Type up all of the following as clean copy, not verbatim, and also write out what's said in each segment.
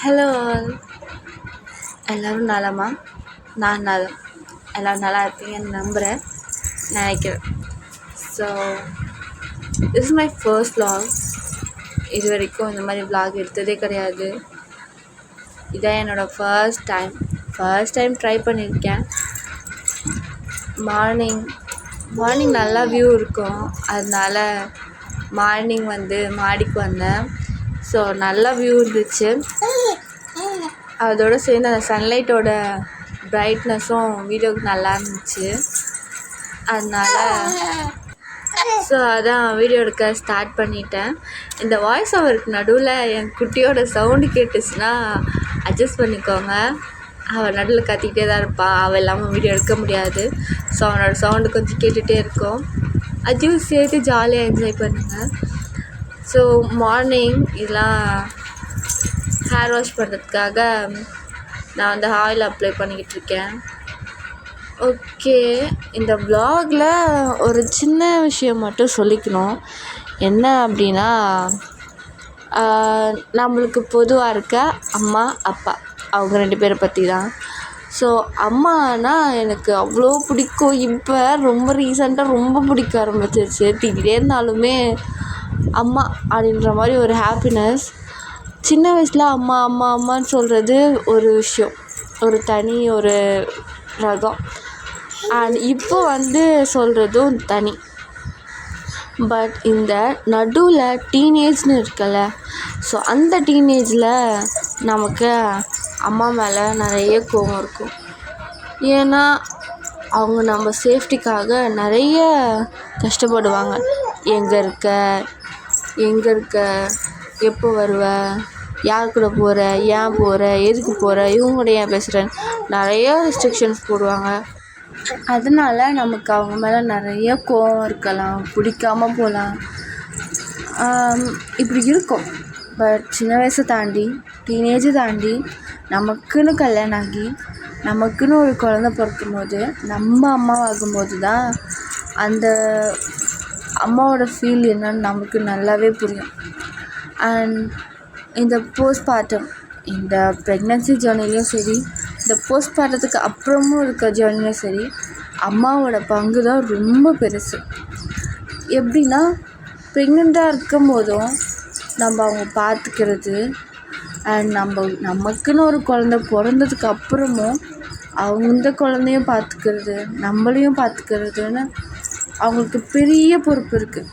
Hello all, எல்லோரும் நலமா? நான் நலம். எல்லோரும் நல்லா இருப்பீங்கன்னு நம்புகிறேன், நினைக்கிறேன். So this is my first vlog. இது வரைக்கும் இந்த மாதிரி vlog எடுத்ததே கிடையாது. இதான் என்னோடய ஃபர்ஸ்ட் டைம் ட்ரை பண்ணியிருக்கேன். மார்னிங் நல்லா வியூ இருக்கும், அதனால மார்னிங் மாடிக்கு வந்தேன். ஸோ நல்லா வியூ இருந்துச்சு. அதோடு சேர்ந்து அந்த சன்லைட்டோட ப்ரைட்னஸும் வீடியோவுக்கு நல்லா இருந்துச்சு. அதான் வீடியோ எடுக்க ஸ்டார்ட் பண்ணிட்டேன். இந்த வாய்ஸ் ஓவருக்கு நடுவில் என் குட்டியோட சவுண்டு கேட்டுச்சுன்னா அட்ஜஸ்ட் பண்ணிக்கோங்க. அவள் நடுவில் கத்திக்கிட்டே தான் இருப்பாள். அவள் இல்லாமல் வீடியோ எடுக்க முடியாது. ஸோ அவனோட சவுண்டு கொஞ்சம் கேட்டுகிட்டே இருக்கும். அதையும் சேர்த்து ஜாலியாக என்ஜாய் பண்ணுங்கள். ஸோ மார்னிங் இதெல்லாம் ஹேர் வாஷ் பண்ணுறதுக்காக நான் ஆயில் அப்ளை பண்ணிக்கிட்டுருக்கேன். ஓகே, இந்த vlogல ஒரு சின்ன விஷயம் மட்டும் சொல்லிக்கணும். என்ன அப்படின்னா, நம்மளுக்கு பொதுவாக இருக்க அம்மா அப்பா, அவங்க 2 பேரை பற்றி தான். ஸோ அம்மானா எனக்கு அவ்வளோ பிடிக்கும். இப்போ ரொம்ப ரீசெண்டாக ரொம்ப பிடிக்க ஆரம்பிச்சிருச்சு. திட்டிகிட்டே இருந்தாலுமே அம்மா அப்படின்ற மாதிரி ஒரு ஹாப்பினஸ். சின்ன வயசில் அம்மா அம்மா அம்மான்னு சொல்கிறது ஒரு விஷயம், ஒரு தனி ஒரு ரகம். அண்ட் இப்போ சொல்கிறதும் தனி. பட் இந்த நடுவில் டீனேஜ்னு இருக்குல்ல, ஸோ அந்த டீனேஜில் நமக்கு அம்மா மேலே நிறைய கோவம் இருக்கும். ஏன்னா அவங்க நம்ம சேஃப்டிக்காக நிறைய கஷ்டப்படுவாங்க. எங்கே இருக்க, எப்போ வருவ, யார் கூட போகிற, ஏன் போகிற, எதுக்கு போகிற, இவங்க கூட ஏன் பேசுகிறேன்னு நிறைய ரெஸ்ட்ரிக்ஷன்ஸ் போடுவாங்க. அதனால நமக்கு அவங்க மேலே நிறைய கோவம் இருக்கலாம், பிடிக்காம போகலாம், இப்படி இருக்கும். பட் சின்ன வயசை தாண்டி, டீனேஜை தாண்டி, நமக்குன்னு கல்யாணம் ஆகி நமக்குன்னு ஒரு குழந்த பிறக்கும் போது, நம்ம அம்மாவாகும்போது தான் அந்த அம்மாவோட ஃபீல் என்னன்னு நமக்கு நல்லாவே புரியும். அண்ட் இந்த போஸ்ட்மார்ட்டம், இந்த ப்ரெக்னன்சி ஜேர்னிலையும் சரி, இந்த போஸ்ட்மார்ட்டத்துக்கு அப்புறமும் இருக்க ஜேர்னிலையும் சரி, அம்மாவோட பங்கு தான் ரொம்ப பெருசு. எப்படின்னா, ப்ரெக்னெண்ட்டாக இருக்கும் போதும் நம்ம அவங்க பார்த்துக்கிறது, அண்ட் நமக்குன்னு ஒரு குழந்த பிறந்ததுக்கு அப்புறமும் அவங்க குழந்தையும் பார்த்துக்கிறது, நம்மளையும் பார்த்துக்கிறதுன்னு அவங்களுக்கு பெரிய பொறுப்பு இருக்குது.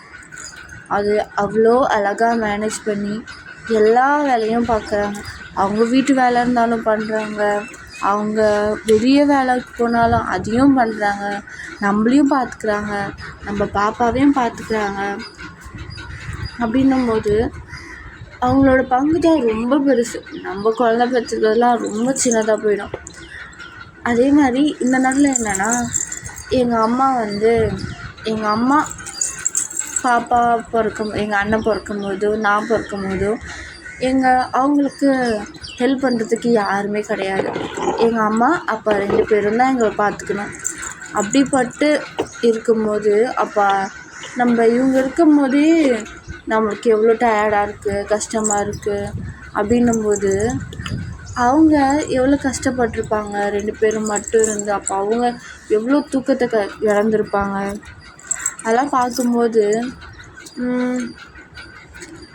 அது அவ்வளோ அழகாக மேனேஜ் பண்ணி எல்லா வேலையும் பார்க்குறாங்க. அவங்க வீட்டு வேலை இருந்தாலும் பண்ணுறாங்க, அவங்க வெளியே வேலைக்கு போனாலும் அதையும் பண்ணுறாங்க, நம்மளையும் பார்த்துக்கிறாங்க, நம்ம பாப்பாவையும் பார்த்துக்கிறாங்க. அப்படின்னும்போது அவங்களோட பங்கு தான் ரொம்ப பெருசு. நம்ம குழந்த பெற்றுக்கிறதுலாம் ரொம்ப சின்னதாக போயிடும். அதே மாதிரி இந்த நாளில் என்னென்னா, எங்கள் அம்மா பாப்பா எங்கள் அண்ணன் பிறக்கும்போதோ, நான் பிறக்கும்போதோ அவங்களுக்கு ஹெல்ப் பண்ணுறதுக்கு யாருமே கிடையாது. எங்கள் அம்மா அப்பா 2 பேரும் தான் எங்களை பார்த்துக்கணும். அப்படிப்பட்டு இருக்கும்போது, அப்போ நம்ம இவங்க இருக்கும்போதே நம்மளுக்கு எவ்வளோ டயர்டாக இருக்குது, கஷ்டமாக இருக்குது. அப்படின்னும்போது அவங்க எவ்வளோ கஷ்டப்பட்டிருப்பாங்க, 2 பேரும் மட்டும் இருந்து. அப்போ அவங்க எவ்வளோ தூக்கத்தை இழந்திருப்பாங்க. அதெல்லாம் பார்க்கும்போது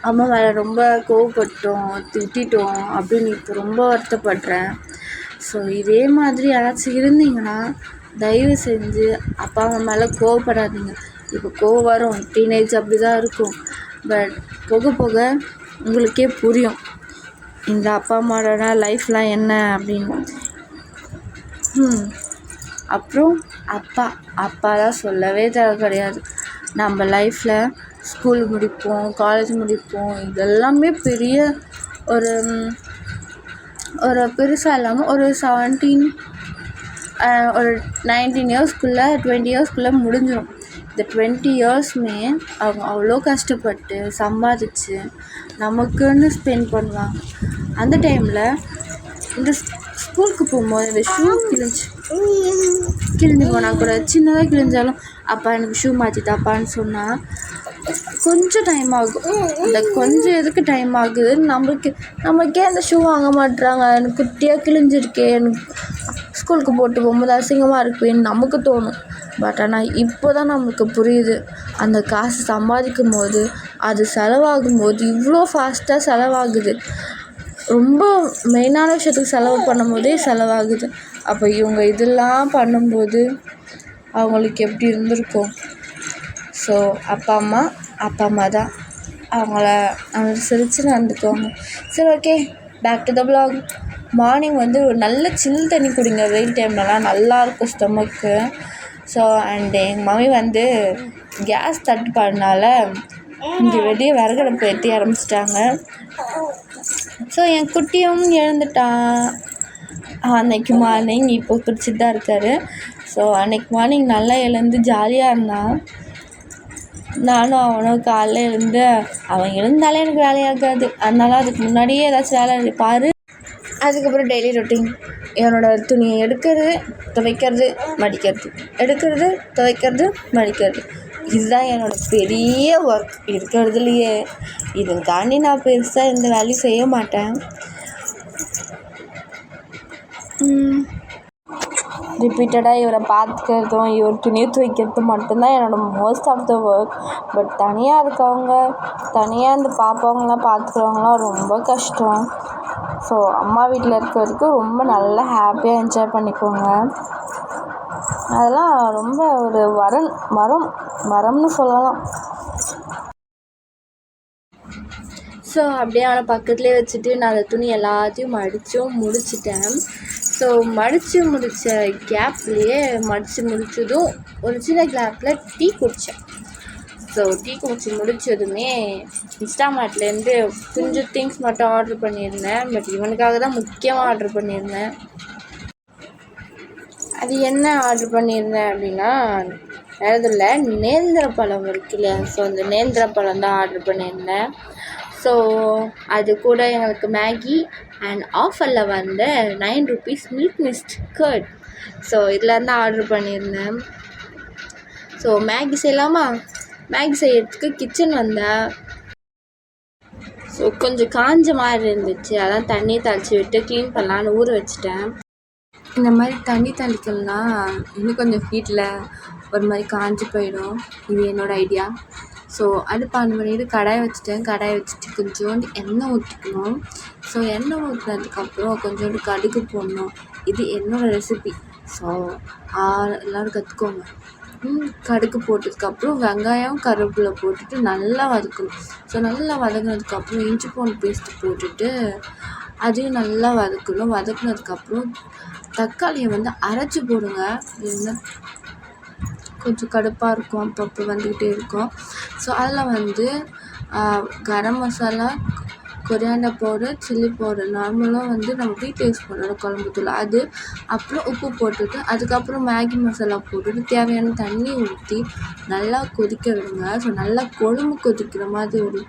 அம்மா மேலே ரொம்ப கோவப்பட்டோம், திட்டிட்டோம் அப்படின்னு இப்போ ரொம்ப வருத்தப்படுறேன். ஸோ இதே மாதிரி யாராச்சும் இருந்தீங்கன்னா தயவு செஞ்சு அப்பா அம்மா மேலே கோவப்படாதீங்க. இப்போ கோவம் வரும், டீனேஜ் அப்படி தான் இருக்கும். பட் போக போக உங்களுக்கே புரியும் இந்த அப்பா அம்மாவோட லைஃப்லாம் என்ன அப்படின்னு. அப்புறம் அப்பாலாம் சொல்லவே தேவை கிடையாது. நம்ம லைஃப்பில் ஸ்கூல் முடிப்போம், காலேஜ் முடிப்போம், இதெல்லாமே பெரிய ஒரு பெருசாக இல்லாமல் ஒரு 17 ஒரு 19 இயர்ஸ்க்குள்ளே 20 இயர்ஸ்க்குள்ளே முடிஞ்சிடும். இந்த 20 இயர்ஸுமே அவங்க அவ்வளோ கஷ்டப்பட்டு சம்பாதிச்சு நமக்குன்னு ஸ்பெண்ட் பண்ணுவாங்க. அந்த டைமில் இந்த ஸ்கூலுக்கு போகும்போது இந்த ஷூ கிழிஞ்சு போனால் கூட, சின்னதாக கிழிஞ்சாலும் அப்பா எனக்கு ஷூ மாற்றி தாப்பான்னு சொன்னால் கொஞ்சம் டைம் ஆகும். அந்த கொஞ்சம் எதுக்கு டைம் ஆகுது, நம்மளுக்கே அந்த ஷூ வாங்க மாட்றாங்க, எனக்கு குட்டியாக கிழிஞ்சிருக்கே, எனக்கு ஸ்கூலுக்கு போட்டு போகும்போது அசிங்கமாக இருக்குன்னு நமக்கு தோணும். பட் ஆனால் இப்போ தான் நம்மளுக்கு புரியுது, அந்த காசு சம்பாதிக்கும் போது அது செலவாகும் போது இவ்வளோ ஃபாஸ்ட்டாக செலவாகுது. ரொம்ப மெயினான விஷயத்துக்கு செலவு பண்ணும் போதே செலவாகுது. அப்போ இவங்க இதெல்லாம் பண்ணும்போது அவங்களுக்கு எப்படி இருந்திருக்கும். ஸோ அப்பா அம்மா தான் அவங்கள சிரித்து நடந்துக்குவாங்க. சரி, okay, back to the vlog. Morning வந்து ஒரு நல்ல சில் தண்ணி குடிங்க, வெயில் டைம்லலாம் நல்லாயிருக்கும் ஸ்டொமக்கு. ஸோ அண்டு எங்கள் மம்மி வந்து கேஸ் தட்டுப்பாடுனால இங்கே வெளியே விறகடுப்பு ஏற்றி ஆரம்பிச்சிட்டாங்க. ஸோ என் குட்டியும் எழுந்துட்டான் அன்னைக்கு மார்னிங். இப்போ குடிச்சிட்டு தான் இருக்கார். ஸோ அன்னைக்கு மார்னிங் நல்லா எழுந்து ஜாலியாக இருந்தான். நானும் அவனும் காலைல எழுந்து, அவன் எழுந்தாலே எனக்கு வேலையாகாது, அதனால அதுக்கு முன்னாடியே ஏதாச்சும் வேலை பாரு. அதுக்கப்புறம் டெய்லி ரொட்டீன், என்னோடய துணியை எடுக்கிறது, துவைக்கிறது, மடிக்கிறது, எடுக்கிறது, துவைக்கிறது, மடிக்கிறது. இதுதான் என்னோடய பெரிய ஒர்க் இருக்கிறதுலையே. இதை தாண்டி நான் பெருசாக எந்த வேலையும் செய்ய மாட்டேன். ரிப்பீட்டடாக இவரை பார்த்துக்கிறதும் இவர் துணியை துவைக்கிறதும் மட்டும்தான் என்னோடய most of the work. But தனியாக இருக்கவங்க, தனியாக இந்த பாப்பாவங்களாம் பார்த்துக்கிறவங்களாம் ரொம்ப கஷ்டம். ஸோ அம்மா வீட்டில் இருக்க வரைக்கும் ரொம்ப நல்லா ஹாப்பியாக என்ஜாய் பண்ணிக்கோங்க. அதெல்லாம் ரொம்ப ஒரு வரம்னு சொல்லலாம். ஸோ அப்படியே அவனை பக்கத்துலேயே வச்சுட்டு நான் அந்த துணி எல்லாத்தையும் முடிச்சிட்டேன். ஸோ முடித்த கேப்லேயே முடித்ததும் ஒரு சின்ன கேப்பில் டீ குடித்தேன். ஸோ டீ குடிச்சு முடித்ததுமே இன்ஸ்டாமார்ட்லேருந்து கொஞ்சம் திங்ஸ் மட்டும் ஆர்டர் பண்ணியிருந்தேன். பட் இவனுக்காக தான் முக்கியமாக ஆர்டர் பண்ணியிருந்தேன். அது என்ன ஆர்டர் பண்ணியிருந்தேன் அப்படின்னா, வேறதில்ல, நேந்திர பழம் இருக்கு இல்லையா, ஸோ அந்த நேந்திர பழம் தான் ஆர்டர் பண்ணியிருந்தேன். ஸோ அது கூட எங்களுக்கு மேகி அண்ட் ஆஃபரில் வந்த 9 rupees Milky Mist curd. So இதில் தான் ஆர்டர் பண்ணியிருந்தேன். ஸோ மேகி செய்யலாமா? மேகி செய்யறதுக்கு கிச்சன் வந்தேன். ஸோ கொஞ்சம் காஞ்ச மாதிரி இருந்துச்சு, அதான் தண்ணி தெளித்து விட்டு க்ளீன் பண்ணலான்னு ஊற வச்சுட்டேன். இந்த மாதிரி தண்ணி தெளிக்கலனா இன்னும் கொஞ்சம் ஹீட்டில் ஒரு மாதிரி காஞ்சி போயிடும். இது என்னோடய ஐடியா. ஸோ அடுப்பு ஆன் பண்ணிவிட்டு கடாயை வச்சுட்டு கொஞ்சோண்டு எண்ணெய் ஊற்றிக்கணும். ஸோ எண்ணெய் ஊற்றினதுக்கப்புறம் கொஞ்சோண்டு கடுகு போடணும். இது என்னோடய ரெசிபி. ஸோ எல்லோரும் கற்றுக்கோங்க. கடுகு போட்டதுக்கப்புறம் வெங்காயம், கருவேப்பிலை போட்டுட்டு நல்லா வதக்கணும். ஸோ நல்லா வதங்கினதுக்கப்புறம் இஞ்சி பூண்டு பேஸ்ட்டு போட்டுட்டு அதையும் நல்லா வதக்கணும். வதக்குனதுக்கப்புறம் தக்காளியை வந்து அரைச்சி போடுங்க. இல்லைன்னா கொஞ்சம் கடுப்பாக இருக்கும், அப்பப்போ வந்துக்கிட்டே இருக்கும். ஸோ அதில் வந்து garam masala, coriander powder, chilli powder, நார்மலாக வந்து நம்ம வீட்டில் யூஸ் பண்ணுற குழம்புத்தூள் அது, அப்புறம் உப்பு போட்டுட்டு அதுக்கப்புறம் மேகி மசாலா போட்டுட்டு தேவையான தண்ணி ஊற்றி நல்லா கொதிக்க விடுங்க. ஸோ நல்லா குழம்பு கொதிக்கிற மாதிரி ஒரு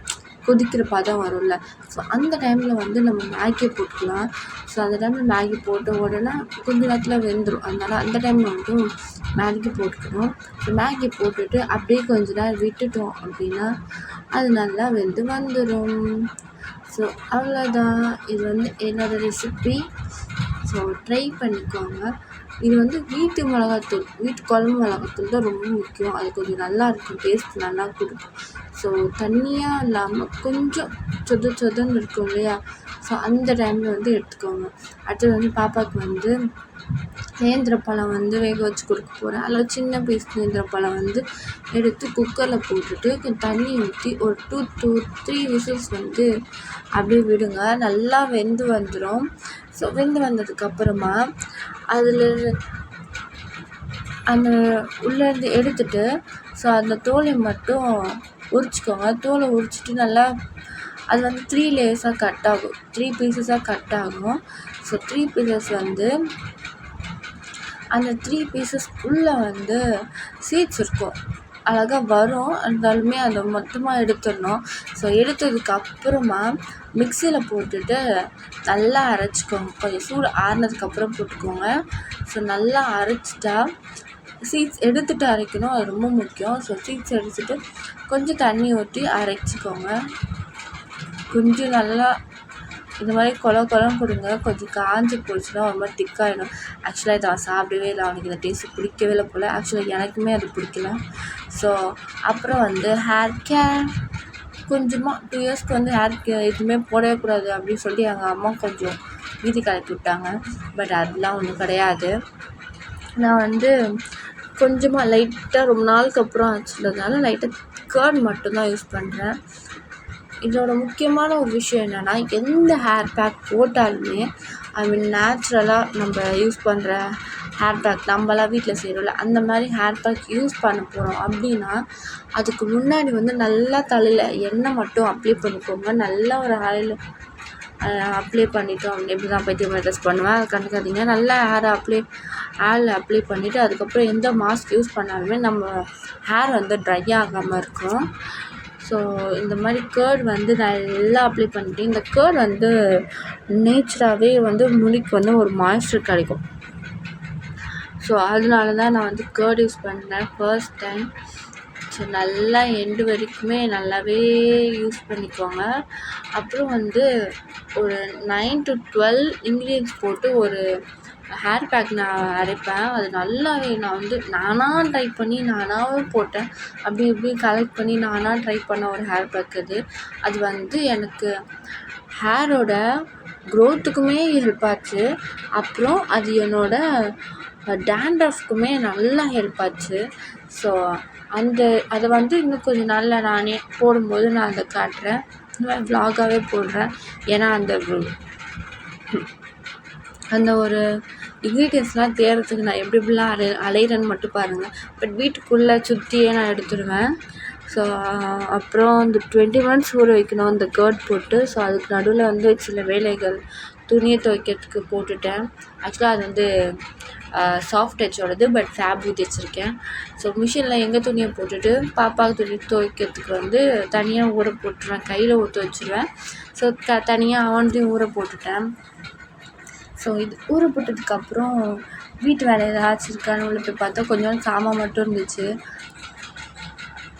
கொதிக்கிற பதம் வரும்ல, ஸோ அந்த டைமில் வந்து நம்ம மேகி போட்டுக்கலாம். ஸோ அந்த டைமில் மேகி போட்ட உடனே கொஞ்சம் நேரத்தில் வெந்துடும். அதனால் அந்த டைமில் வந்து மேகி போட்டுக்கணும். ஸோ மேகி போட்டுட்டு அப்படியே கொஞ்ச நேரம் விட்டுட்டோம் அப்படின்னா அது நல்லா வெந்து வந்துடும். ஸோ அவ்வளோதான், இது வந்து என்னோடய ரெசிபி. ஸோ ட்ரை பண்ணிக்கோங்க. இது வந்து வீட்டு மிளகாத்தூள், வீட்டு குழம்பு மிளகாத்தூள் தான் ரொம்ப முக்கியம். அது கொஞ்சம் நல்லாயிருக்கும், டேஸ்ட் நல்லா கொடுக்கும். ஸோ தண்ணியாக இல்லாமல் கொஞ்சம் சொதன்னு இருக்கும் இல்லையா, ஸோ அந்த டைமில் வந்து எடுத்துக்கோங்க. அடுத்தது வந்து பாப்பாவுக்கு வந்து நேந்திர பழம் வந்து வேக வச்சு கொடுக்க போகிறேன். அதில் சின்ன பீஸ் நேந்திர பழம் வந்து எடுத்து குக்கரில் போட்டுட்டு கொஞ்சம் தண்ணி ஊற்றி ஒரு 2 to 3 விசில்ஸ் வந்து அப்படியே விடுங்க. நல்லா வெந்து வந்துடும். ஸோ வெந்து வந்ததுக்கப்புறமா அதில் அந்த உள்ளேருந்து எடுத்துட்டு ஸோ அந்த தோலை மட்டும் உரிச்சிக்கோங்க. தோலை உரிச்சிட்டு நல்லா அது வந்து 3 லேயர்ஸாக கட் ஆகும், 3 பீசஸாக கட் ஆகும். ஸோ 3 பீசஸ் வந்து அந்த 3 பீசஸ் உள்ளே வந்து சீட்ஸ் இருக்கும், அழகாக வரும். இருந்தாலுமே அதை மொத்தமாக எடுத்துடணும். ஸோ எடுத்ததுக்கப்புறமா மிக்சியில் போட்டுட்டு நல்லா அரைச்சிக்கோங்க. கொஞ்சம் சூடு ஆறுனதுக்கப்புறம் போட்டுக்கோங்க. ஸோ நல்லா அரைச்சிட்டா சீட்ஸ் எடுத்துகிட்டு அரைக்கணும், அது ரொம்ப முக்கியம். ஸோ சீட்ஸ் எடுத்துகிட்டு கொஞ்சம் தண்ணி ஊற்றி அரைச்சிக்கோங்க. கொஞ்சம் நல்லா இந்த மாதிரி குழன்னு கொடுங்க. கொஞ்சம் காஞ்சி போச்சுன்னா ஒரு மாதிரி திக்காகிடும். ஆக்சுவலாக இதை சாப்பிடவே இல்லை, அவனுக்கு இந்த டேஸ்ட்டு பிடிக்கவே இல்லை போல். ஆக்சுவலாக எனக்குமே அது பிடிக்கல. ஸோ அப்புறம் ஹேர் கேர் கொஞ்சமாக 2 இயர்ஸ்க்கு ஹேர் கேர் எதுவுமே போடவே கூடாது அப்படின்னு சொல்லி எங்கள் அம்மா கொஞ்சம் வீதி கிளப்பி விட்டாங்க. பட் அதெலாம் ஒன்றும் கிடையாது. நான் கொஞ்சமாக லைட்டாக ரொம்ப நாளுக்கு அப்புறம் ஆச்சுன்றதுனால லைட்டாக கர்ட் மட்டும்தான் யூஸ் பண்ணுறேன். இதோட முக்கியமான ஒரு விஷயம் என்னென்னா, எந்த ஹேர் பேக் போட்டாலுமே நேச்சுரலாக நம்ம யூஸ் பண்ணுற ஹேர் பேக் நம்மளாம் வீட்டில் செய்கிறோம்ல, அந்த மாதிரி ஹேர் பேக் யூஸ் பண்ண போகிறோம் அப்படின்னா அதுக்கு முன்னாடி நல்லா தலையில் எண்ணெய் மட்டும் அப்ளை பண்ணிக்கோங்க. நல்லா ஒரு ஆயில் அப்ளை பண்ணிட்டோம். எப்படி தான் பைத்தியம் ட்ரெஸ் பண்ணுவேன், அதை கண்டுக்காதீங்க. நல்லா ஆயில் அப்ளை பண்ணிவிட்டு அதுக்கப்புறம் எந்த மாஸ்க் யூஸ் பண்ணாலுமே நம்ம ஹேர் ட்ரை ஆகாமல் இருக்கும். ஸோ இந்த மாதிரி கர்ட் நல்லா அப்ளை பண்ணிவிட்டு, இந்த கர்ட் நேச்சராகவே முடிக்கு ஒரு மாய்ஸ்சர் கிடைக்கும். ஸோ அதனால தான் நான் கர்ட் யூஸ் பண்ணேன் ஃபர்ஸ்ட் டைம். ஸோ நல்லா எண்டு வரைக்குமே நல்லாவே யூஸ் பண்ணிக்கோங்க. அப்புறம் ஒரு 9 to 12 இன்க்ரீடியன்ட்ஸ் போட்டு ஒரு ஹேர் பேக் நான் அரைப்பேன். அது நல்லாவே நான் நானாக ட்ரை பண்ணி நானாகவே போட்டேன். அப்படி இப்படி கலெக்ட் பண்ணி நானாக ட்ரை பண்ண ஒரு ஹேர் பேக் அது. அது எனக்கு ஹேரோட க்ரோத்துக்குமே ஹெல்ப் ஆச்சு. அப்புறம் அது என்னோடய டேண்ட்ரஃப்க்குமே நல்லா ஹெல்ப் ஆச்சு. ஸோ அதை இன்னும் கொஞ்சம் நாளில் நானே போடும்போது நான் அதை காட்டுறேன். வ்ளாகாகவே போடுறேன். ஏன்னா அந்த ஒரு இன்க்ரீடியன்ஸ்லாம் தேடுறதுக்கு நான் எப்படி எப்படிலாம் அலையிறேன்னு மட்டும் பாருங்கள். பட் வீட்டுக்குள்ளே சுற்றியே நான் எடுத்துடுவேன். ஸோ அப்புறம் 20 மினிட்ஸ் ஊற வைக்கணும் இந்த கர்ட் போட்டு. ஸோ அதுக்கு நடுவில் சில வேலைகள், துணியை துவைக்கிறதுக்கு போட்டுட்டேன். ஆக்சுவலாக அது சாஃப்ட் டச்சோடது, பட் ஃபேப்ரிக் வச்சுருக்கேன். ஸோ மிஷினில் எங்கள் துணியை போட்டுட்டு பாப்பாவுக்கு துணி துவைக்கிறதுக்கு தனியாக ஊற போட்டுருவேன். கையில் ஊற்ற வச்சுருவேன். ஸோ தனியாக அவன்தையும் ஊற போட்டுட்டேன். ஸோ இது ஊற போட்டதுக்கப்புறம் வீட்டு வேலை ஏதாச்சும் இருக்கான்னு உள்ள போய் பார்த்தா கொஞ்சம் சாமான் மட்டும் இருந்துச்சு.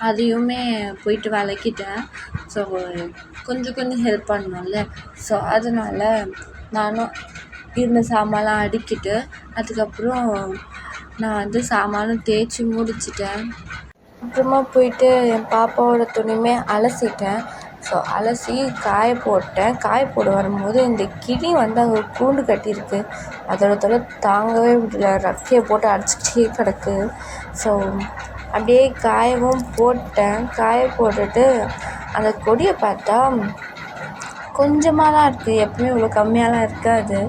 அதையுமே போயிட்டு விளக்கிட்டேன். ஸோ கொஞ்சம் ஹெல்ப் பண்ணணும்ல. ஸோ அதனால் நானும் இருந்த சாமான்லாம் அடுக்கிட்டு அதுக்கப்புறம் நான் சாமானும் தேய்ச்சி முடிச்சிட்டேன். அப்புறமா போயிட்டு என் பாப்பாவோட துணியுமே அலசிட்டேன். ஸோ அலசி காய போட்டேன். காய போட வரும்போது இந்த கிளி அங்கே கூண்டு கட்டியிருக்கு. அதோட தொல்லை தாங்கவே முடியல. ரெக்கையை போட்டு அடிச்சுக்கிட்டே கிடக்கு. ஸோ அப்படியே காயவும் போட்டேன். காய போட்டுட்டு அந்த கொடியை பார்த்தா கொஞ்சமாக தான் இருக்குது. எப்பவுமே இவ்வளோ கம்மியாலாம் இருக்காது,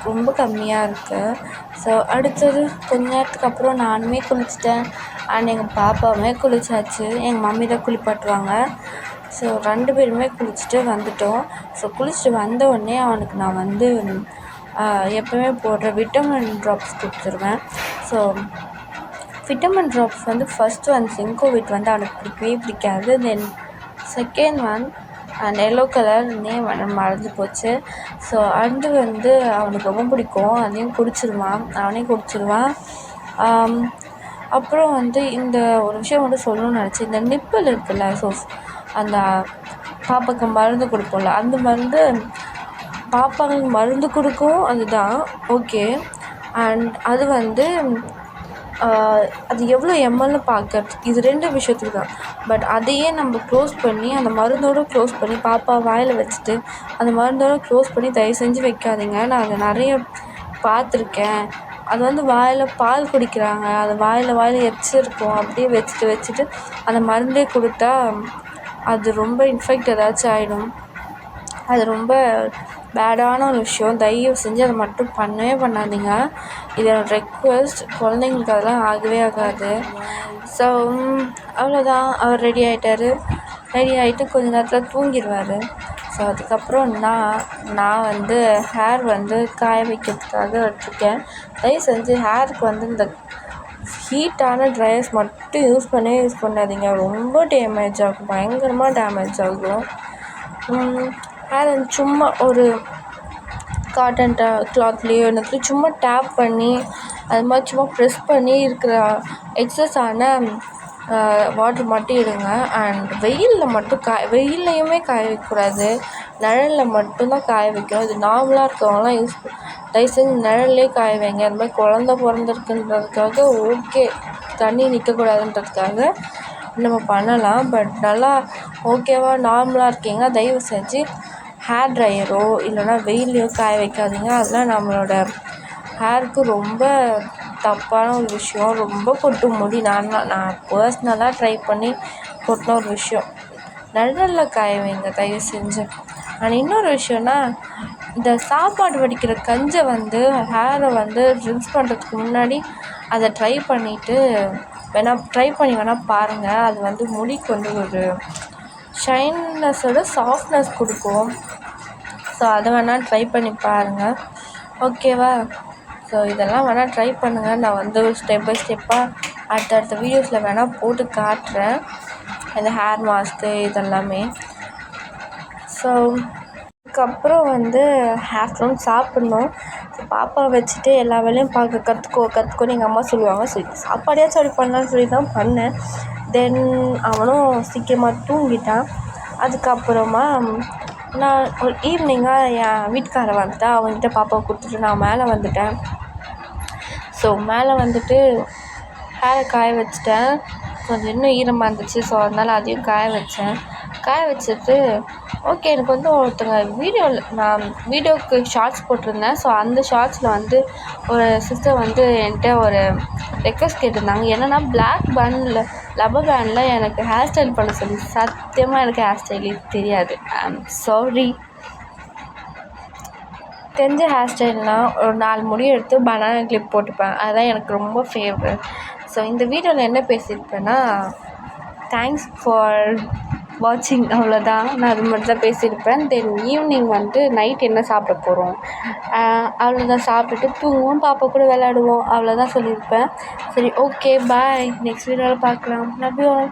ரொம்ப கம்மியாக இருக்குது. ஸோ அடுத்தது கொஞ்ச நேரத்துக்கு அப்புறம் நானுமே குளிச்சிட்டேன். அண்ட் எங்கள் பாப்பாவுமே குளிச்சாச்சு. எங்கள் மம்மி தான் குளிப்பாட்டுவாங்க. ஸோ 2 பேருமே குளிச்சுட்டு வந்துட்டோம். ஸோ குளிச்சுட்டு வந்த உடனே அவனுக்கு நான் எப்போவுமே போடுற விட்டமின் ட்ராப்ஸ் கொடுத்துருவேன். ஸோ விட்டமின் ட்ராப்ஸ் ஃபஸ்ட்டு சிங்கோவிட் அவனுக்கு பிடிக்கவே பிடிக்காது. Then second and yellow colour name மறந்து போச்சு. ஸோ அது அவனுக்கு ரொம்ப பிடிக்கும். அதையும் குடிச்சிருவான், அவனே குடிச்சிருவான். அப்புறம் இந்த ஒரு விஷயம் சொல்லணும்னு நினச்சேன். இந்த நிப்பிள் இருக்குல்ல, ஸோ அந்த பாப்பாவுக்கு மருந்து கொடுப்போம்ல, அந்த மருந்து பாப்பாங்களுக்கு மருந்து கொடுக்கும், அதுதான் ஓகே. அண்ட் அது அது எவ்வளோ எம்எல்னு பார்க்கறது, இது 2 விஷயத்துக்கு தான். பட் அதையே நம்ம க்ளோஸ் பண்ணி அந்த மருந்தோடு க்ளோஸ் பண்ணி பாப்பா வாயில் வச்சுட்டு அந்த மருந்தோடு க்ளோஸ் பண்ணி தயவு செஞ்சு வைக்காதீங்க. நான் அதை நிறைய பார்த்துருக்கேன். அது வாயில் பால் குடிக்கிறாங்க, அது வாயில் எச்சிருக்கும். அப்படியே வச்சுட்டு அந்த மருந்தே கொடுத்தா அது ரொம்ப இன்ஃபெக்ட் ஏதாச்சும் ஆகிடும். அது ரொம்ப பேடான ஒரு விஷயம். தயவு செஞ்சு அதை மட்டும் பண்ணவே பண்ணாதீங்க. இது என்னோடய ரெக்வெஸ்ட். குழந்தைங்களுக்கு அதெல்லாம் ஆகவே ஆகாது. ஸோ அவ்வளோதான். அவர் ரெடி ஆகிட்டாரு. ரெடி ஆகிட்டு கொஞ்ச நேரத்தில் தூங்கிடுவார். ஸோ அதுக்கப்புறம் நான் ஹேர் காய வைக்கிறதுக்காக வச்சுருக்கேன். தயவு செஞ்சு ஹேருக்கு இந்த ஹீட்டான ட்ரையர்ஸ் மட்டும் யூஸ் பண்ணாதீங்க. ரொம்ப டேமேஜ் ஆகும், பயங்கரமாக டேமேஜ் ஆகும். ஹேர் சும்மா ஒரு காட்டன் கிளாத்லேயோ என்னத்துலையும் சும்மா டேப் பண்ணி அது மாதிரி சும்மா ப்ரெஸ் பண்ணி இருக்கிற எக்ஸஸான வாட்ரு மட்டும் எடுங்க. அண்ட் வெயிலில் மட்டும் வெயில்லையுமே காய வைக்கக்கூடாது, நிழலில் மட்டும்தான் காய வைக்கணும். இது நார்மலாக இருக்கவங்களாம் தயவு செஞ்சு நிழல்லே காய வைங்க. இந்த மாதிரி குழந்த பிறந்திருக்குன்றதுக்காக ஓகே, தண்ணி நிற்கக்கூடாதுன்றதுக்காக நம்ம பண்ணலாம். பட் நல்லா ஓகேவா நார்மலாக இருக்கீங்கன்னா தயவு செஞ்சு ஹேர் ட்ரையரோ இல்லைனா வெயில்லையோ காய வைக்காதீங்க. அதெல்லாம் நம்மளோட ஹேருக்கு ரொம்ப தப்பான ஒரு விஷயம். ரொம்ப கொட்டும் முடி. நான் பர்ஸ்னலாக ட்ரை பண்ணி கொட்டின ஒரு விஷயம். நிழலில் காய வைங்க தயவு செஞ்சு. அண்ட் இன்னொரு விஷயம்னா, இந்த சாப்பாடு வடிக்கிற கஞ்சை ஹேரை ரின்ஸ் பண்ணுறதுக்கு முன்னாடி அதை ட்ரை பண்ணி வேணால் பாருங்கள். அது முடிக்கு ஒரு ஷைன்னஸோட சாஃப்ட்னஸ் கொடுக்கும். ஸோ அதை வேணால் ட்ரை பண்ணி பாருங்கள், ஓகேவா? ஸோ இதெல்லாம் வேணால் ட்ரை பண்ணுங்கள். நான் ஸ்டெப் பை ஸ்டெப்பாக அடுத்தடுத்த வீடியோஸில் வேணால் போட்டு காட்டுறேன், இந்த ஹேர் மாஸ்க்கு இதெல்லாமே. ஸோ அதுக்கப்புறம் ஆஃப்டர்நூன் சாப்பிட்ணும். ஸோ பாப்பாவை வச்சுட்டு எல்லா வேலையும் பார்க்க கற்றுக்கோன்னு எங்கள் அம்மா சொல்லுவாங்க. ஸோ சாப்பாடையாச்சும் அப்படி பண்ணலான்னு சொல்லி தான் பண்ணேன். தென் அவனும் சீக்கிரமாக தூங்கிட்டான். அதுக்கப்புறமா நான் ஒரு ஈவினிங்காக என் வீட்டுக்காரர் வந்துட்டான். அவன்கிட்ட பாப்பாவை கொடுத்துட்டு நான் மேலே வந்துட்டேன். ஸோ மேலே ஹேரை காய வச்சிட்டேன். கொஞ்சம் இன்னும் ஈரமாக இருந்துச்சு. ஸோ அதனால் அதையும் காய வச்சுட்டு ஓகே, எனக்கு ஒருத்தங்க நான் வீடியோவுக்கு ஷார்ட்ஸ் போட்டிருந்தேன். ஸோ அந்த ஷார்ட்ஸில் ஒரு சிஸ்டர் என்கிட்ட ஒரு ரெக்வஸ்ட் கேட்டிருந்தாங்க. என்னென்னா பிளாக் பேண்டில் லப்பர் பேண்டில் எனக்கு ஹேர் ஸ்டைல் பண்ண சொல்லி. சத்தியமாக எனக்கு ஹேர் ஸ்டைலே தெரியாது. ஐ ஆம் சாரி. தெரிஞ்ச ஹேர் ஸ்டைல்னால் ஒரு 4 முடியும் எடுத்து பனானா கிளிப் போட்டுப்பேன். அதுதான் எனக்கு ரொம்ப ஃபேவரட். ஸோ இந்த வீடியோவில் என்ன பேசியிருப்பேன்னா, தேங்க்ஸ் ஃபார் வாட்சிங், அவ்வளோதான். நான் அது மட்டும் தான் பேசியிருப்பேன். தென் ஈவினிங் நைட் என்ன சாப்பிட போகிறோம், அவ்வளோதான். சாப்பிட்டுட்டு தூங்குவோம், பாப்பா கூட விளையாடுவோம், அவ்வளோதான் சொல்லியிருப்பேன். சரி, ஓகே, பாய். நெக்ஸ்ட் வீடியோவில் பார்க்கலாம். Love you all.